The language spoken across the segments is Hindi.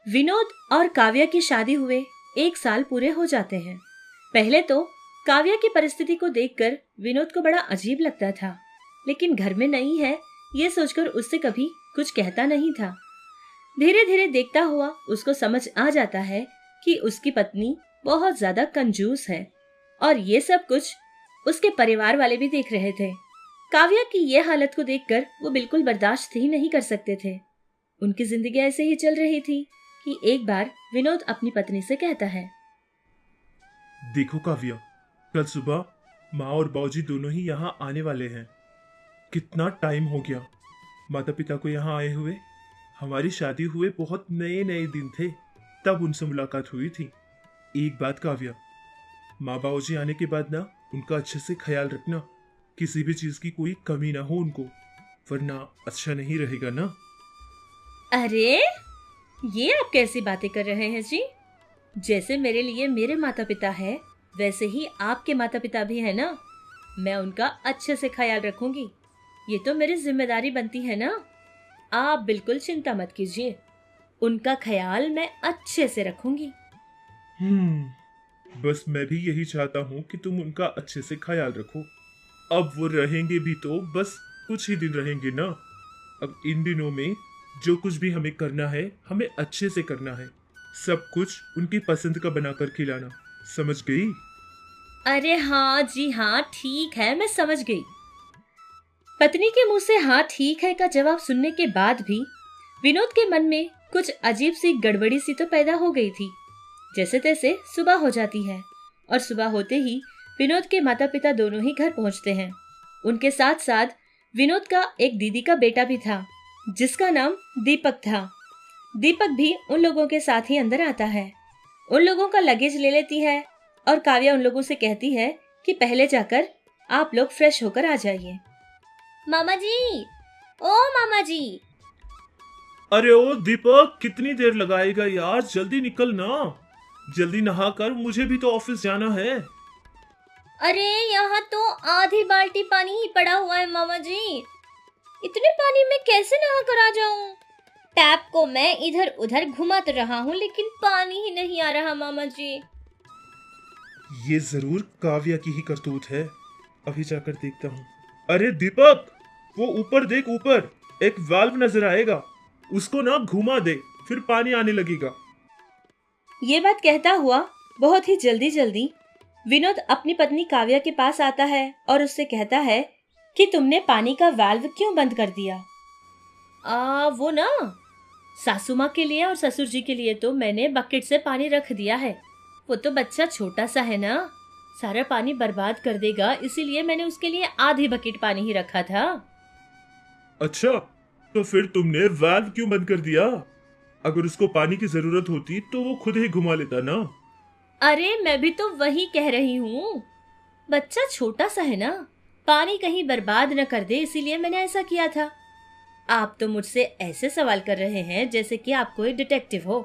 विनोद और काव्या की शादी हुए 1 साल पूरे हो जाते हैं। पहले तो काव्या की परिस्थिति को देखकर विनोद को बड़ा अजीब लगता था, लेकिन घर में नहीं है ये सोचकर उससे कभी कुछ कहता नहीं था। धीरे धीरे देखता हुआ उसको समझ आ जाता है कि उसकी पत्नी बहुत ज्यादा कंजूस है और ये सब कुछ उसके परिवार वाले भी देख रहे थे। काव्या की ये हालत को देखकर वो बिल्कुल बर्दाश्त ही नहीं कर सकते थे। उनकी जिंदगी ऐसे ही चल रही थी कि एक बार विनोद अपनी पत्नी से कहता है, देखो काव्या, कल सुबह माँ और बाबूजी दोनों ही यहाँ आने वाले हैं। कितना टाइम हो गया माता पिता को यहाँ आए हुए। हमारी शादी हुए बहुत नए नए दिन थे, तब उनसे मुलाकात हुई थी। एक बात काव्या, माँ बाबूजी आने के बाद ना उनका अच्छे से ख्याल रखना, किसी भी चीज की कोई कमी ना हो उनको, वरना अच्छा नहीं रहेगा ना। अरे ये आप कैसी बातें कर रहे हैं जी? जैसे मेरे लिए मेरे माता पिता है वैसे ही आपके माता पिता भी है ना। मैं उनका अच्छे से ख्याल रखूंगी, ये तो मेरी जिम्मेदारी बनती है ना। आप बिल्कुल चिंता मत कीजिए, उनका ख्याल मैं अच्छे से रखूंगी। बस मैं भी यही चाहता हूँ कि तुम उनका अच्छे से ख्याल रखो। अब वो रहेंगे भी तो बस कुछ ही दिन रहेंगे ना। अब इन दिनों में जो कुछ भी हमें करना है, हमें अच्छे से करना है। सब कुछ उनकी पसंद का बनाकर खिलाना, समझ गई? अरे हाँ जी हाँ, ठीक है, मैं समझ गई। पत्नी के मुंह से हाँ ठीक है का जवाब सुनने के बाद भी विनोद के मन में कुछ अजीब सी गड़बड़ी सी तो पैदा हो गई थी। जैसे तैसे सुबह हो जाती है और सुबह होते ही विनोद के माता पिता दोनों ही घर पहुंचते हैं। उनके साथ साथ विनोद का एक दीदी का बेटा भी था जिसका नाम दीपक था। दीपक भी उन लोगों के साथ ही अंदर आता है। उन लोगों का लगेज ले लेती है और काव्या उन लोगों से कहती है कि पहले जाकर आप लोग फ्रेश होकर आ जाइए। मामा जी, ओ मामा जी। अरे ओ दीपक, कितनी देर लगाएगा यार, जल्दी निकल ना। जल्दी नहा कर, मुझे भी तो ऑफिस जाना है। अरे यहाँ तो आधी बाल्टी पानी ही पड़ा हुआ है मामा जी, इतने पानी में कैसे नहा कर आ जाऊं? टैप को मैं इधर उधर घुमा तो रहा हूँ लेकिन पानी ही नहीं आ रहा मामा जी। ये जरूर काव्या की ही करतूत है, अभी जाकर देखता हूँ। अरे दीपक, वो ऊपर देख, ऊपर एक वाल्व नजर आएगा, उसको ना घुमा दे, फिर पानी आने लगेगा। ये बात कहता हुआ बहुत ही जल्दी जल्दी विनोद अपनी पत्नी काव्या के पास आता है और उससे कहता है कि तुमने पानी का वाल्व क्यों बंद कर दिया? वो ना सासू माँ के लिए और ससुर जी के लिए तो मैंने बकेट से पानी रख दिया है। वो तो बच्चा छोटा सा है ना, सारा पानी बर्बाद कर देगा, इसीलिए मैंने उसके लिए आधी बकेट पानी ही रखा था। अच्छा, तो फिर तुमने वाल्व क्यों बंद कर दिया? अगर उसको पानी की जरूरत होती तो वो खुद ही घुमा लेता ना। अरे मैं भी तो वही कह रही हूँ, बच्चा छोटा सा है ना, पानी कहीं बर्बाद न कर दे, इसीलिए मैंने ऐसा किया था। आप तो मुझसे ऐसे सवाल कर रहे हैं जैसे कि आप कोई डिटेक्टिव हो।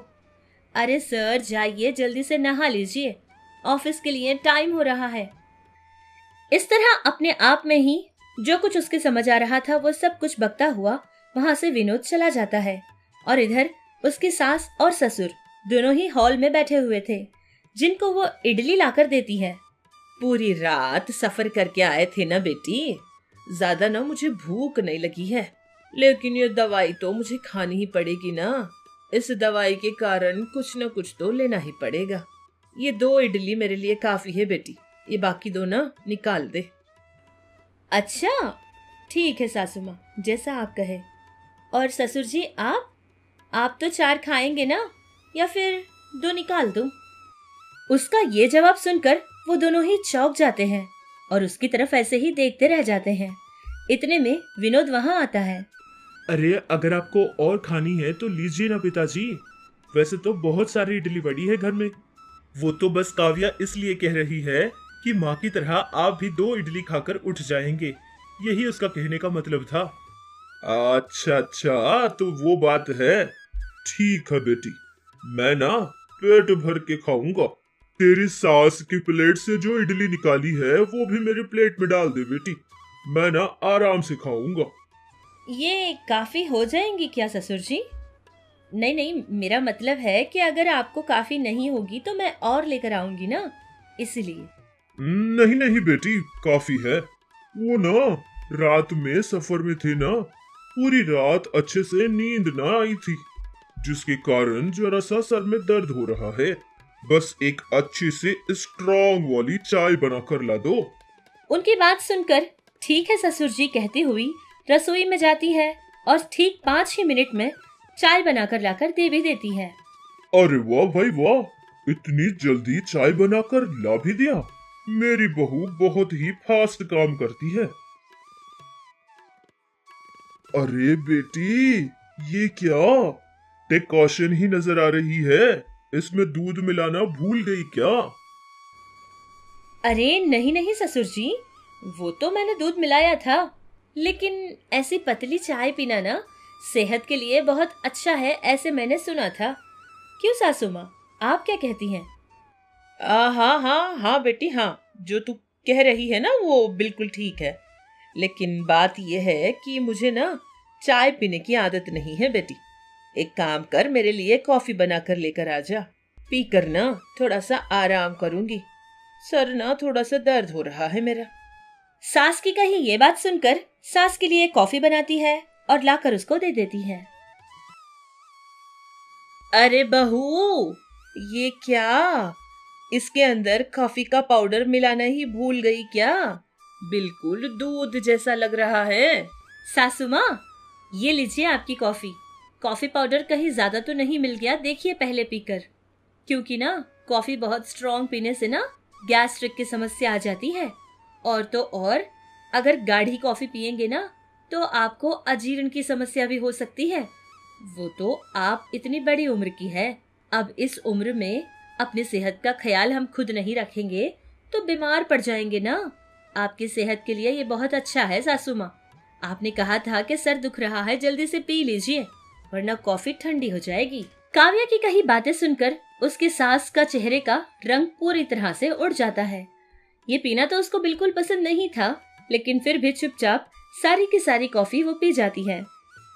अरे सर जाइए, जल्दी से नहा लीजिए, ऑफिस के लिए टाइम हो रहा है। इस तरह अपने आप में ही जो कुछ उसके समझ आ रहा था वो सब कुछ बकता हुआ वहां से विनोद चला जाता है और इधर उसकी सास और ससुर दोनों ही हॉल में बैठे हुए थे जिनको वो इडली लाकर देती है। पूरी रात सफर करके आए थे ना बेटी, ज्यादा ना मुझे भूख नहीं लगी है, लेकिन ये दवाई तो मुझे खानी ही पड़ेगी ना। इस दवाई के कारण कुछ न कुछ तो लेना ही पड़ेगा। ये 2 इडली मेरे लिए काफी है बेटी, ये बाकी 2 ना निकाल दे। अच्छा ठीक है सासू माँ, जैसा आप कहे। और ससुर जी आप तो 4 खाएंगे ना, या फिर 2 निकाल दूं? उसका ये जवाब सुनकर वो दोनों ही चौंक जाते हैं और उसकी तरफ ऐसे ही देखते रह जाते हैं। इतने में विनोद वहां आता है। अरे अगर आपको और खानी है तो लीजिए ना पिताजी, वैसे तो बहुत सारी इडली पड़ी है घर में। वो तो बस काव्या इसलिए कह रही है कि माँ की तरह आप भी 2 इडली खाकर उठ जाएंगे, यही उसका कहने का मतलब था। अच्छा अच्छा, तो वो बात है। ठीक है बेटी, मैं ना पेट भर के खाऊंगा। तेरी सास की प्लेट से जो इडली निकाली है वो भी मेरी प्लेट में डाल दे बेटी, मैं ना आराम से खाऊंगा। ये काफी हो जाएंगी क्या ससुर जी? नहीं नहीं, मेरा मतलब है कि अगर आपको काफी नहीं होगी तो मैं और लेकर आऊंगी ना, इसलिए। नहीं नहीं बेटी, काफी है। वो ना, रात में सफर में थे ना, पूरी रात अच्छे से नींद ना आई थी, जिसके कारण जरा सा सर में दर्द हो रहा है। बस एक अच्छी से स्ट्रॉन्ग वाली चाय बनाकर ला दो। उनकी बात सुनकर ठीक है ससुर जी कहती हुई रसोई में जाती है और ठीक 5 ही मिनट में चाय बनाकर लाकर दे भी देती है। अरे वाह भाई वाह, इतनी जल्दी चाय बनाकर ला भी दिया। मेरी बहू बहुत ही फास्ट काम करती है। अरे बेटी, ये क्या डिकॉशन ही नजर आ रही है? इसमें दूध मिलाना भूल गई क्या? अरे नहीं नहीं ससुर जी, वो तो मैंने दूध मिलाया था, लेकिन ऐसी पतली चाय पीना ना सेहत के लिए बहुत अच्छा है, ऐसे मैंने सुना था। क्यों सासू माँ, आप क्या कहती हैं? हाँ हाँ हाँ बेटी, हाँ, जो तू कह रही है ना वो बिल्कुल ठीक है। लेकिन बात यह है कि मुझे ना चाय पीने की आदत नहीं है बेटी। एक काम कर, मेरे लिए कॉफी बनाकर लेकर आ जा। पी कर ना थोड़ा सा आराम करूंगी। सर ना थोड़ा सा दर्द हो रहा है मेरा। सास की कही ये बात सुनकर सास के लिए कॉफी बनाती है और लाकर उसको दे देती है। अरे बहू, ये क्या? इसके अंदर कॉफी का पाउडर मिलाना ही भूल गई क्या? बिल्कुल दूध जैसा लग रहा है। सासू माँ, ये लीजिए आपकी कॉफी। कॉफी पाउडर कहीं ज्यादा तो नहीं मिल गया, देखिए पहले पीकर, क्योंकि ना कॉफी बहुत स्ट्रॉन्ग पीने से ना गैस्ट्रिक की समस्या आ जाती है। और तो और, अगर गाढ़ी कॉफी पियेंगे ना तो आपको अजीर्ण की समस्या भी हो सकती है। वो तो आप इतनी बड़ी उम्र की है, अब इस उम्र में अपनी सेहत का ख्याल हम खुद नहीं रखेंगे तो बीमार पड़ जाएंगे ना। आपकी सेहत के लिए ये बहुत अच्छा है सासू माँ। आपने कहा था कि सर दुख रहा है, जल्दी से पी लीजिए वरना कॉफी ठंडी हो जाएगी। काव्या की कही बातें सुनकर उसकी सास का चेहरे का रंग पूरी तरह से उड़ जाता है। ये पीना तो उसको बिल्कुल पसंद नहीं था, लेकिन फिर भी चुपचाप सारी की सारी कॉफी वो पी जाती है।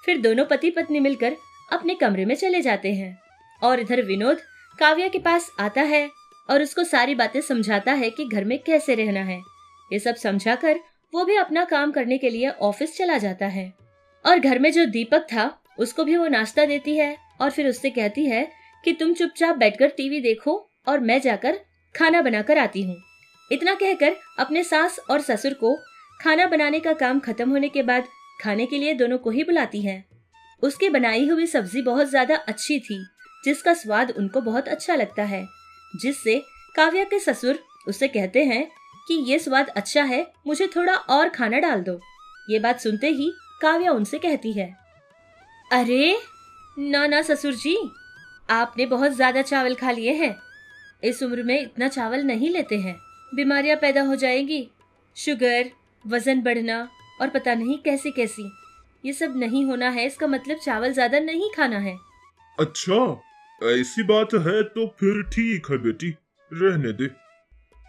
फिर दोनों पति पत्नी मिलकर अपने कमरे में चले जाते हैं और इधर विनोद काव्या के पास आता है और उसको सारी बातें समझाता है कि घर में कैसे रहना है। ये सब समझाकर वो भी अपना काम करने के लिए ऑफिस चला जाता है। और घर में जो दीपक था उसको भी वो नाश्ता देती है और फिर उससे कहती है कि तुम चुपचाप बैठकर टीवी देखो और मैं जाकर खाना बनाकर आती हूँ। इतना कहकर अपने सास और ससुर को खाना बनाने का काम खत्म होने के बाद खाने के लिए दोनों को ही बुलाती है। उसकी बनाई हुई सब्जी बहुत ज्यादा अच्छी थी, जिसका स्वाद उनको बहुत अच्छा लगता है, जिससे काव्या के ससुर उससे कहते हैं कि ये स्वाद अच्छा है, मुझे थोड़ा और खाना डाल दो। ये बात सुनते ही काव्या उनसे कहती है, अरे ना ना ससुर जी, आपने बहुत ज्यादा चावल खा लिए हैं। इस उम्र में इतना चावल नहीं लेते हैं, बीमारियां पैदा हो जाएंगी, शुगर, वजन बढ़ना और पता नहीं कैसी कैसी। ये सब नहीं होना है, इसका मतलब चावल ज्यादा नहीं खाना है। अच्छा, ऐसी बात है तो फिर ठीक है बेटी, रहने दे।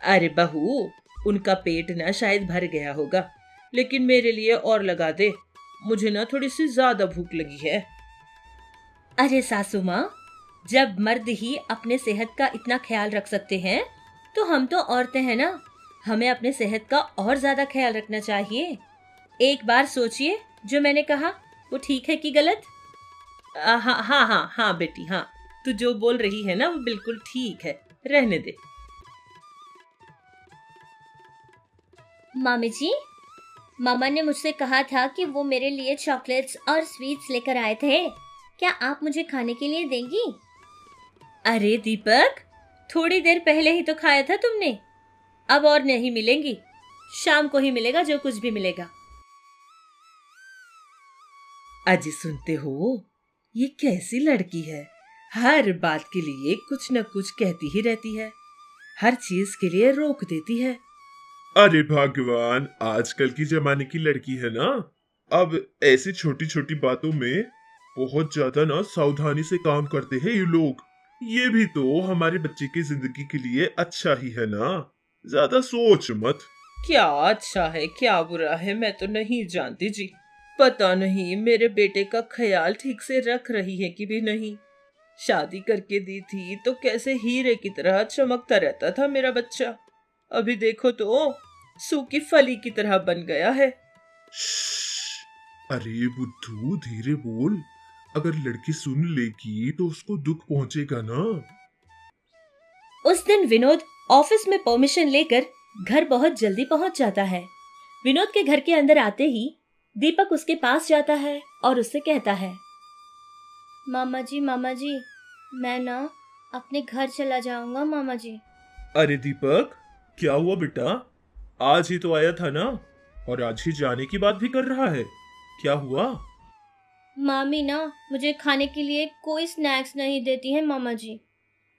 अरे बहू, उनका पेट ना शायद भर गया होगा, लेकिन मेरे लिए और लगा दे, मुझे ना थोड़ी सी ज्यादा भूख लगी है। अरे सासू माँ, जब मर्द ही अपने सेहत का इतना ख्याल रख सकते हैं तो हम तो औरतें हैं ना, हमें अपने सेहत का और ज्यादा ख्याल रखना चाहिए। एक बार सोचिए, जो मैंने कहा वो ठीक है कि गलत? हाँ हाँ हाँ हाँ बेटी, हाँ, तू जो बोल रही है ना वो बिल्कुल ठीक है, रहने दे। मामी जी, मामा ने मुझसे कहा था कि वो मेरे लिए चॉकलेट्स और स्वीट्स लेकर आए थे। क्या आप मुझे खाने के लिए देंगी? अरे दीपक, थोड़ी देर पहले ही तो खाया था तुमने, अब और नहीं मिलेंगी, शाम को ही मिलेगा जो कुछ भी मिलेगा। अजी सुनते हो, ये कैसी लड़की है, हर बात के लिए कुछ न कुछ कहती ही रहती है, हर चीज के लिए रोक देती है। अरे भगवान, आजकल की जमाने की लड़की है ना, अब ऐसी छोटी छोटी बातों में बहुत ज्यादा ना सावधानी से काम करते हैं ये लोग। ये भी तो हमारे बच्चे की जिंदगी के लिए अच्छा ही है ना, ज्यादा सोच मत। क्या अच्छा है क्या बुरा है मैं तो नहीं जानती जी, पता नहीं मेरे बेटे का ख्याल ठीक से रख रही है कि भी नहीं। शादी करके दी थी तो कैसे हीरे की तरह चमकता रहता था मेरा बच्चा, अभी देखो तो सूखी फली की तरह बन गया है। अरे बुद्धू धीरे बोल, अगर लड़की सुन लेगी तो उसको दुख पहुंचेगा ना। उस दिन विनोद ऑफिस में परमिशन लेकर घर बहुत जल्दी पहुंच जाता है। विनोद के घर के अंदर आते ही दीपक उसके पास जाता है और उससे कहता है, मामा जी मैं ना अपने घर चला जाऊंगा मामा जी। अरे दीपक, क्या हुआ बेटा? आज ही तो आया था ना, और आज ही जाने की बात भी कर रहा है, क्या हुआ? मामी ना मुझे खाने के लिए कोई स्नैक्स नहीं देती है मामा जी।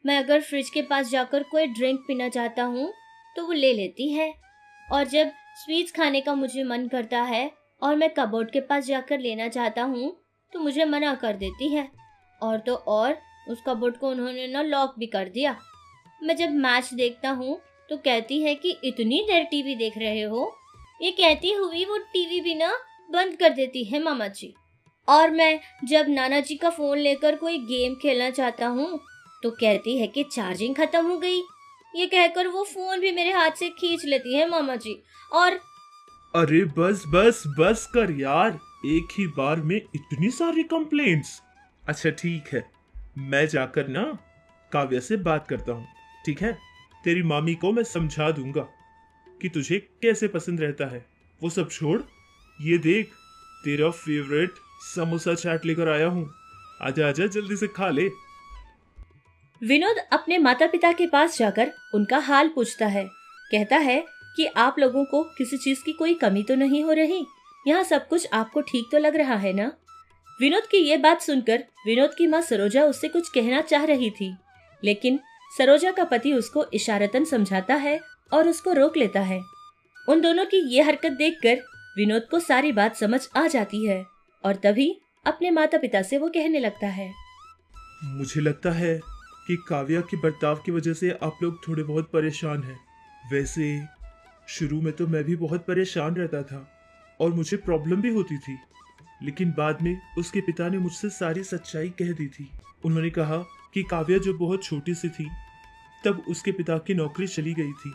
मैं अगर फ्रिज के पास जाकर कोई ड्रिंक पीना चाहता हूँ तो वो ले लेती है, और जब स्वीट्स खाने का मुझे मन करता है और मैं कबोर्ड के पास जाकर लेना चाहता हूँ तो मुझे मना कर देती है। और तो और उस कबोर्ड को उन्होंने ना लॉक भी कर दिया। मैं जब मैच देखता हूँ तो कहती है कि इतनी देर टीवी देख रहे हो, ये कहती हुई वो टीवी भी ना बंद कर देती है मामा जी। और मैं जब नाना जी का फोन लेकर कोई गेम खेलना चाहता हूँ तो कहती है कि चार्जिंग खत्म हो गई। ये कहकर वो फोन भी मेरे हाथ से खींच लेती है मामा जी। और अरे बस बस बस कर यार, एक ही बार में इतनी सारी कंप्लेंट्स। अच्छा ठीक है, मैं जाकर ना काव्या से बात करता हूँ, ठीक है? तेरी मामी को मैं समझा दूंगा कि तुझे कैसे पसंद रहता है। वो सब छोड़, ये देख तेरा फेवरेट समोसा चाट लेकर आया हूँ, आजा आजा जल्दी से खा ले। विनोद अपने माता पिता के पास जाकर उनका हाल पूछता है। कहता है कि आप लोगों को किसी चीज की कोई कमी तो नहीं हो रही, यहाँ सब कुछ आपको ठीक तो लग रहा है ना? विनोद की ये बात सुनकर विनोद की माँ सरोजा उससे कुछ कहना चाह रही थी, लेकिन सरोजा का पति उसको इशारतन समझाता है और उसको रोक लेता है। उन दोनों की ये हरकत देखकर विनोद को सारी बात समझ आ जाती है और तभी अपने माता पिता से वो कहने लगता है, मुझे लगता है कि काव्या के बर्ताव की वजह से आप लोग थोड़े बहुत परेशान हैं। वैसे शुरू में तो मैं भी बहुत परेशान रहता था और मुझे प्रॉब्लम भी होती थी, लेकिन बाद में उसके पिता ने मुझसे सारी सच्चाई कह दी थी। उन्होंने कहा कि काव्या जो बहुत छोटी सी थी तब उसके पिता की नौकरी चली गई थी।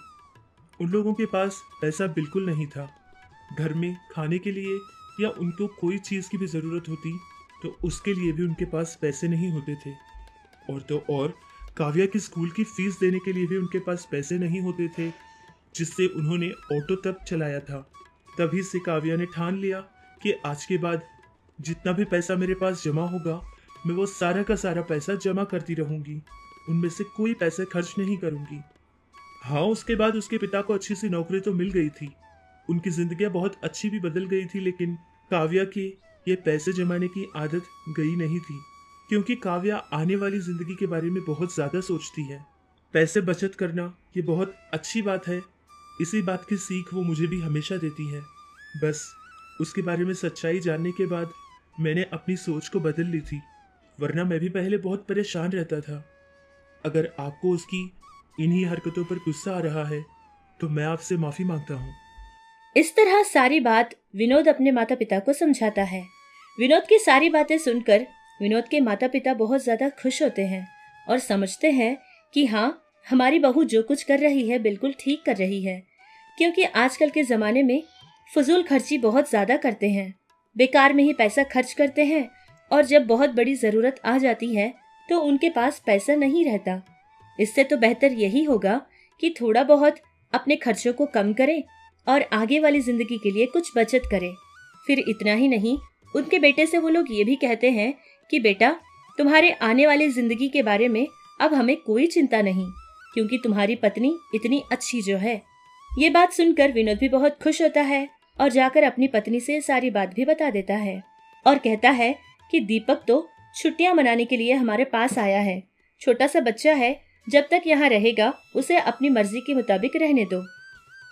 उन लोगों के पास पैसा बिल्कुल नहीं था। घर में खाने के लिए या उनको कोई चीज़ की भी ज़रूरत होती तो उसके लिए भी उनके पास पैसे नहीं होते थे। और तो और काव्या की स्कूल की फीस देने के लिए भी उनके पास पैसे नहीं होते थे, जिससे उन्होंने ऑटो तब चलाया था। तभी से काव्या ने ठान लिया कि आज के बाद जितना भी पैसा मेरे पास जमा होगा मैं वो सारा का सारा पैसा जमा करती रहूंगी, उनमें से कोई पैसे खर्च नहीं करूंगी। हाँ, उसके बाद उसके पिता को अच्छी सी नौकरी तो मिल गई थी, उनकी जिंदगी बहुत अच्छी भी बदल गई थी, लेकिन काव्या की ये पैसे जमाने की आदत गई नहीं थी, क्योंकि काव्या आने वाली जिंदगी के बारे में बहुत ज्यादा सोचती है। पैसे बचत करना ये बहुत अच्छी बात है, इसी बात की सीख वो मुझे भी हमेशा देती है। बस उसके बारे में सच्चाई जानने के बाद मैंने अपनी सोच को बदल ली थी, वरना मैं भी पहले बहुत परेशान रहता था। अगर आपको उसकी इन्हीं हरकतों पर गुस्सा आ रहा है तो मैं आपसे माफी मांगता हूँ। इस तरह सारी बात विनोद अपने माता पिता को समझाता है। विनोद की सारी बातें सुनकर विनोद के माता पिता बहुत ज्यादा खुश होते हैं और समझते हैं कि हाँ, हमारी बहू जो कुछ कर रही है बिल्कुल ठीक कर रही है, क्योंकि आजकल के जमाने में फजूल खर्ची बहुत ज्यादा करते हैं, बेकार में ही पैसा खर्च करते हैं, और जब बहुत बड़ी जरूरत आ जाती है तो उनके पास पैसा नहीं रहता। इससे तो बेहतर यही होगा कि थोड़ा बहुत अपने खर्चों को कम करें और आगे वाली जिंदगी के लिए कुछ बचत करें। फिर इतना ही नहीं, उनके बेटे से वो लोग ये भी कहते हैं कि बेटा, तुम्हारे आने वाली जिंदगी के बारे में अब हमें कोई चिंता नहीं, क्योंकि तुम्हारी पत्नी इतनी अच्छी जो है। ये बात सुनकर विनोद भी बहुत खुश होता है और जाकर अपनी पत्नी से सारी बात भी बता देता है और कहता है कि दीपक तो छुट्टियां मनाने के लिए हमारे पास आया है, छोटा सा बच्चा है, जब तक यहाँ रहेगा उसे अपनी मर्जी के मुताबिक रहने दो।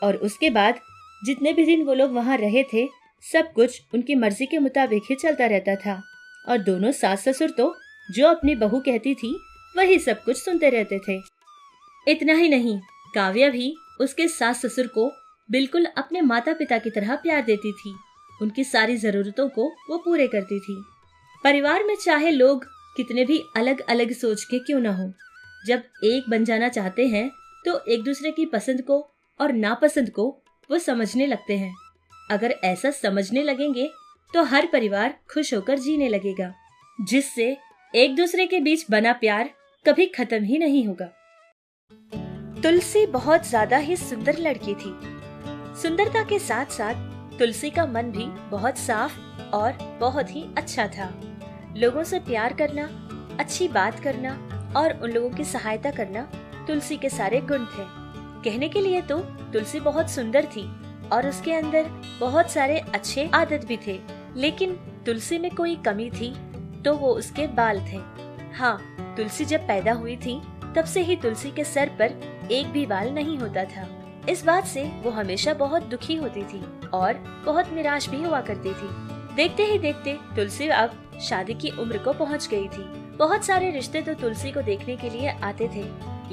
और उसके बाद जितने भी दिन वो लोग वहाँ रहे थे सब कुछ उनकी मर्जी के मुताबिक ही चलता रहता था, और दोनों सास ससुर तो जो अपनी बहू कहती थी वही सब कुछ सुनते रहते थे। इतना ही नहीं, काव्या भी उसके सास ससुर को बिल्कुल अपने माता पिता की तरह प्यार देती थी। उनकी सारी जरूरतों को वो पूरे करती थी। परिवार में चाहे लोग कितने भी अलग अलग सोच के क्यों ना हो, जब एक बन जाना चाहते हैं तो एक दूसरे की पसंद को और नापसंद को वो समझने लगते हैं। अगर ऐसा समझने लगेंगे तो हर परिवार खुश होकर जीने लगेगा, जिससे एक दूसरे के बीच बना प्यार कभी खत्म ही नहीं होगा। तुलसी बहुत ज्यादा ही सुंदर लड़की थी। सुंदरता के साथ साथ तुलसी का मन भी बहुत साफ और बहुत ही अच्छा था। लोगों से प्यार करना, अच्छी बात करना और उन लोगों की सहायता करना तुलसी के सारे गुण थे। कहने के लिए तो तुलसी बहुत सुंदर थी और उसके अंदर बहुत सारे अच्छे आदत भी थे, लेकिन तुलसी में कोई कमी थी तो वो उसके बाल थे। हाँ, तुलसी जब पैदा हुई थी तब से ही तुलसी के सर पर एक भी बाल नहीं होता था। इस बात से वो हमेशा बहुत दुखी होती थी और बहुत निराश भी हुआ करती थी। देखते ही देखते तुलसी अब शादी की उम्र को पहुंच गई थी। बहुत सारे रिश्ते तो तुलसी को देखने के लिए आते थे,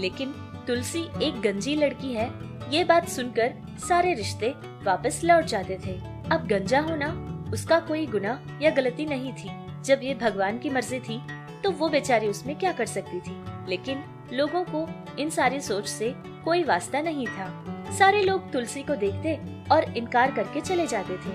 लेकिन तुलसी एक गंजी लड़की है ये बात सुनकर सारे रिश्ते वापस लौट जाते थे। अब गंजा होना उसका कोई गुनाह या गलती नहीं थी। जब ये भगवान की मर्जी थी तो वो बेचारी उसमें क्या कर सकती थी, लेकिन लोगों को इन सारी सोच से कोई वास्ता नहीं था। सारे लोग तुलसी को देखते और इनकार करके चले जाते थे,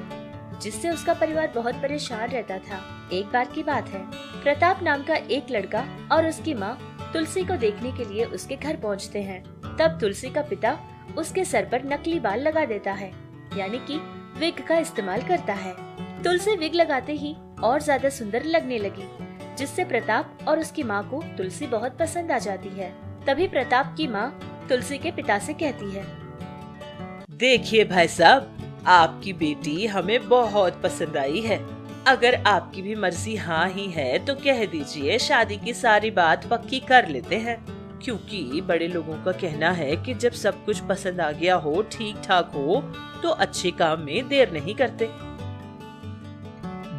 जिससे उसका परिवार बहुत परेशान रहता था। एक बार की बात है, प्रताप नाम का एक लड़का और उसकी माँ तुलसी को देखने के लिए उसके घर पहुँचते हैं। तब तुलसी का पिता उसके सर पर नकली बाल लगा देता है, यानी कि विग का इस्तेमाल करता है। तुलसी विग लगाते ही और ज्यादा सुंदर लगने लगी, जिससे प्रताप और उसकी माँ को तुलसी बहुत पसंद आ जाती है। तभी प्रताप की माँ तुलसी के पिता से कहती है, देखिए भाई साहब, आपकी बेटी हमें बहुत पसंद आई है। अगर आपकी भी मर्जी हाँ ही है तो कह दीजिए, शादी की सारी बात पक्की कर लेते हैं। क्योंकि बड़े लोगों का कहना है कि जब सब कुछ पसंद आ गया हो, ठीक ठाक हो, तो अच्छे काम में देर नहीं करते।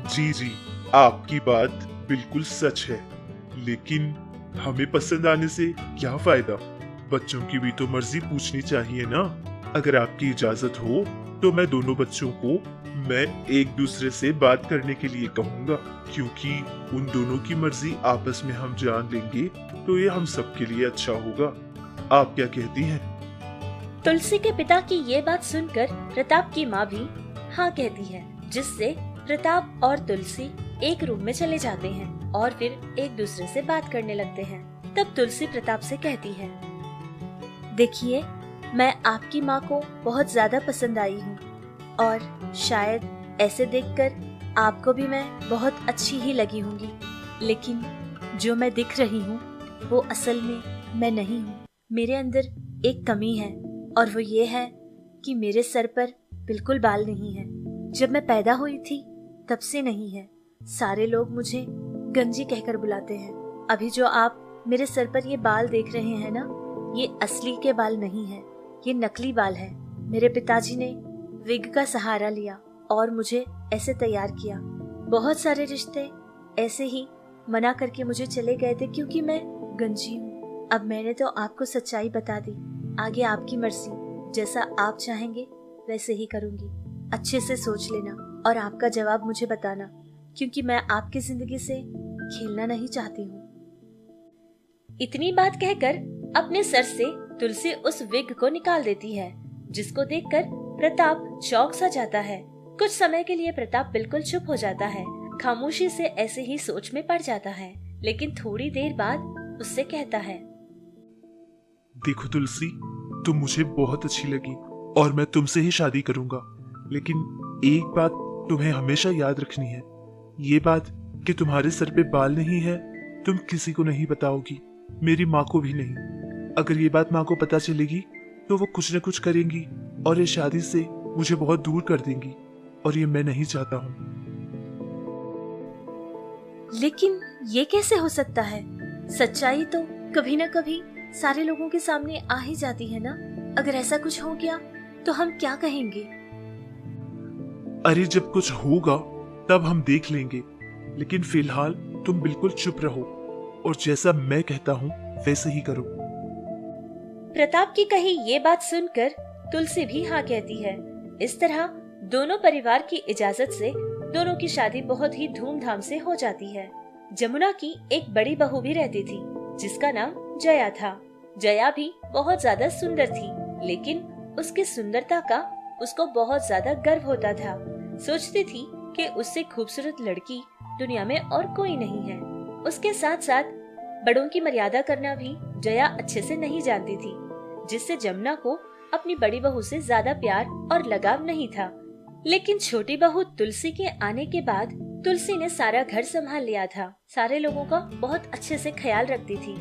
जी जी, आपकी बात बिल्कुल सच है, लेकिन हमें पसंद आने से क्या फायदा? बच्चों की भी तो मर्जी पूछनी चाहिए ना। अगर आपकी इजाजत हो तो मैं दोनों बच्चों को एक दूसरे से बात करने के लिए कहूँगा, क्योंकि उन दोनों की मर्जी आपस में हम जान लेंगे तो ये हम सबके लिए अच्छा होगा। आप क्या कहती हैं? तुलसी के पिता की ये बात सुनकर प्रताप की माँ भी हाँ कहती है, जिससे प्रताप और तुलसी एक रूम में चले जाते हैं और फिर एक दूसरे से बात करने लगते हैं। तब तुलसी प्रताप से कहती है, देखिए, मैं आपकी माँ को बहुत ज्यादा पसंद आई हूँ और शायद ऐसे देखकर आपको भी मैं बहुत अच्छी ही लगी होंगी, लेकिन जो मैं दिख रही हूँ वो असल में मैं नहीं हूँ। मेरे अंदर एक कमी है और वो ये है कि मेरे सर पर बिल्कुल बाल नहीं है। जब मैं पैदा हुई थी तब से नहीं है। सारे लोग मुझे गंजी कहकर बुलाते हैं। अभी जो आप मेरे सर पर ये बाल देख रहे हैं ना, ये असली के बाल नहीं है, ये नकली बाल है। मेरे पिताजी ने विग का सहारा लिया और मुझे ऐसे तैयार किया। बहुत सारे रिश्ते ऐसे ही मना करके मुझे चले गए थे क्योंकि मैं गंजी हूँ। अब मैंने तो आपको सच्चाई बता दी, आगे आपकी मर्जी, जैसा आप चाहेंगे वैसे ही करूँगी। अच्छे से सोच लेना और आपका जवाब मुझे बताना, क्योंकि मैं आपकी जिंदगी से खेलना नहीं चाहती हूँ। इतनी बात कहकर अपने सर से तुलसी उस विग को निकाल देती है, जिसको देखकर प्रताप चौंक सा जाता है। कुछ समय के लिए प्रताप बिल्कुल चुप हो जाता है, खामोशी से ऐसे ही सोच में पड़ जाता है, लेकिन थोड़ी देर बाद उससे कहता है, देखो तुलसी, तुम मुझे बहुत अच्छी लगी और मैं तुमसे ही शादी करूंगा, लेकिन एक बात तुम्हें हमेशा याद रखनी है। ये बात कि तुम्हारे सर पे बाल नहीं है तुम किसी को नहीं बताओगी, मेरी माँ को भी नहीं। अगर ये बात माँ को पता चलेगी तो वो कुछ न कुछ करेंगी और ये शादी से मुझे बहुत दूर कर देंगी, और ये मैं नहीं चाहता हूँ। लेकिन ये कैसे हो सकता है? सच्चाई तो कभी न कभी सारे लोगों के सामने आ ही जाती है ना। अगर ऐसा कुछ हो गया तो हम क्या कहेंगे? अरे जब कुछ होगा तब हम देख लेंगे, लेकिन फिलहाल तुम बिल्कुल चुप रहो और जैसा मैं कहता हूँ वैसे ही करो। प्रताप की कही ये बात सुनकर तुलसी भी हाँ कहती है। इस तरह दोनों परिवार की इजाजत से दोनों की शादी बहुत ही धूमधाम से हो जाती है। जमुना की एक बड़ी बहू भी रहती थी जिसका नाम जया था। जया भी बहुत ज्यादा सुंदर थी, लेकिन उसकी सुंदरता का उसको बहुत ज्यादा गर्व होता था। सोचती थी कि उससे खूबसूरत लड़की दुनिया में और कोई नहीं है। उसके साथ साथ बड़ों की मर्यादा करना भी जया अच्छे से नहीं जानती थी, जिससे जमुना को अपनी बड़ी बहू से ज्यादा प्यार और लगाव नहीं था। लेकिन छोटी बहू तुलसी के आने के बाद तुलसी ने सारा घर संभाल लिया था। सारे लोगों का बहुत अच्छे से ख्याल रखती थी,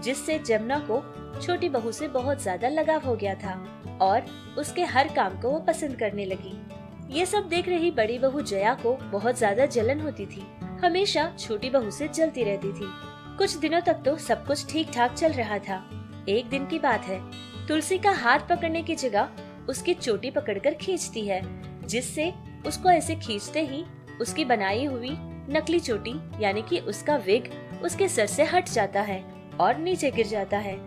जिससे जमुना को छोटी बहू से बहुत ज्यादा लगाव हो गया था और उसके हर काम को वो पसंद करने लगी। ये सब देख रही बड़ी बहू जया को बहुत ज्यादा जलन होती थी। हमेशा छोटी बहू से जलती रहती थी। कुछ दिनों तक तो सब कुछ ठीक ठाक चल रहा था। एक दिन की बात है, तुलसी का हाथ पकड़ने की जगह उसकी चोटी पकड़कर खींचती है, जिससे उसको ऐसे खींचते ही उसकी बनाई हुई नकली चोटी यानी कि उसका विग उसके सर से हट जाता है और नीचे गिर जाता है,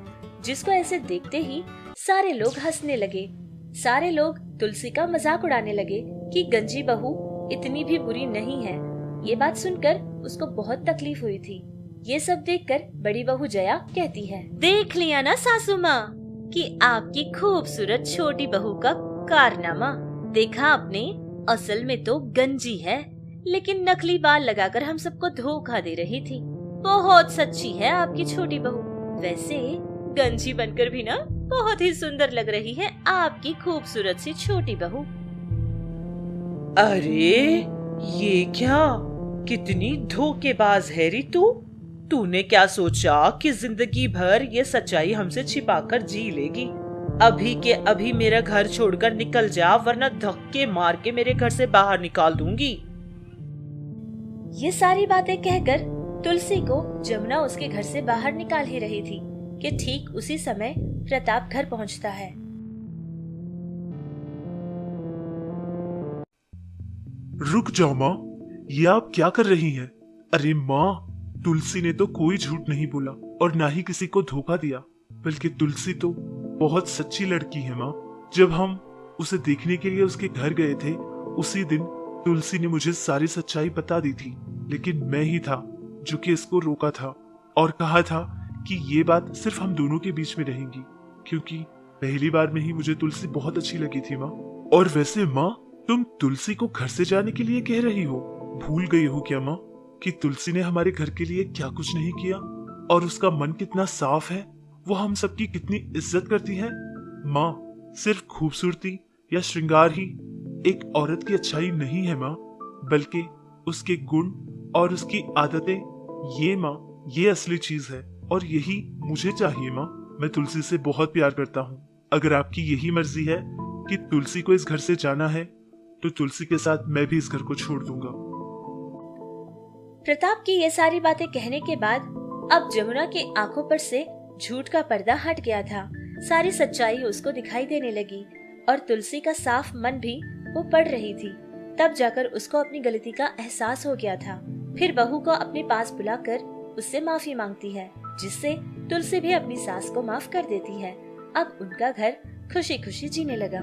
जिसको ऐसे देखते ही सारे लोग हंसने लगे। सारे लोग तुलसी का मजाक उड़ाने लगे कि गंजी बहू इतनी भी बुरी नहीं है। ये बात सुनकर उसको बहुत तकलीफ हुई थी। ये सब देखकर बड़ी बहू जया कहती है, देख लिया ना सासू माँ कि आपकी खूबसूरत छोटी बहू का कारनामा। देखा आपने, असल में तो गंजी है, लेकिन नकली बाल लगाकर हम सबको धोखा दे रही थी। बहुत सच्ची है आपकी छोटी बहू। वैसे गंजी बनकर भी ना बहुत ही सुंदर लग रही है आपकी खूबसूरत सी छोटी बहू। अरे ये क्या, कितनी धोखेबाज है री तू। तूने क्या सोचा कि जिंदगी भर ये सच्चाई हमसे छिपाकर जी लेगी? अभी के अभी मेरा घर छोड़कर निकल जा, वरना धक्के मार के मेरे घर से बाहर निकाल दूंगी। ये सारी बातें कहकर तुलसी को जमुना उसके घर से बाहर निकाल ही रही थी कि ठीक उसी समय प्रताप घर पहुंचता है। रुक जाओ माँ, ये आप क्या कर रही हैं? अरे माँ, तुलसी ने तो कोई झूठ नहीं बोला और ना ही किसी को धोखा दिया, बल्कि तुलसी तो बहुत सच्ची लड़की है माँ। जब हम उसे देखने के लिए उसके घर गए थे, उसी दिन तुलसी ने मुझे सारी सच्चाई बता दी थी, लेकिन मैं ही था जो कि इसको रोका था और कहा था कि ये बात सिर्फ हम दोनों के बीच में रहेगी, क्योंकि पहली बार में ही मुझे तुलसी बहुत अच्छी लगी थी माँ। और वैसे माँ, तुम तुलसी को घर से जाने के लिए कह रही हो? भूल गई हो क्या माँ कि तुलसी ने हमारे घर के लिए क्या कुछ नहीं किया और उसका मन कितना साफ है, वो हम सबकी कितनी इज्जत करती है। माँ, सिर्फ खूबसूरती या श्रृंगार ही एक औरत की अच्छाई नहीं है माँ, बल्कि उसके गुण और उसकी आदतें, ये माँ, ये असली चीज है और यही मुझे चाहिए माँ। मैं तुलसी से बहुत प्यार करता हूँ। अगर आपकी यही मर्जी है कि तुलसी को इस घर से जाना है, तो तुलसी के साथ मैं भी इस घर को छोड़ दूंगा। प्रताप की ये सारी बातें कहने के बाद अब जमुना की आंखों पर से झूठ का पर्दा हट गया था। सारी सच्चाई उसको दिखाई देने लगी और तुलसी का साफ मन भी वो पढ़ रही थी। तब जाकर उसको अपनी गलती का एहसास हो गया था। फिर बहू को अपने पास बुलाकर उससे माफी मांगती है, जिससे तुलसी भी अपनी सास को माफ कर देती है। अब उनका घर खुशी खुशी जीने लगा।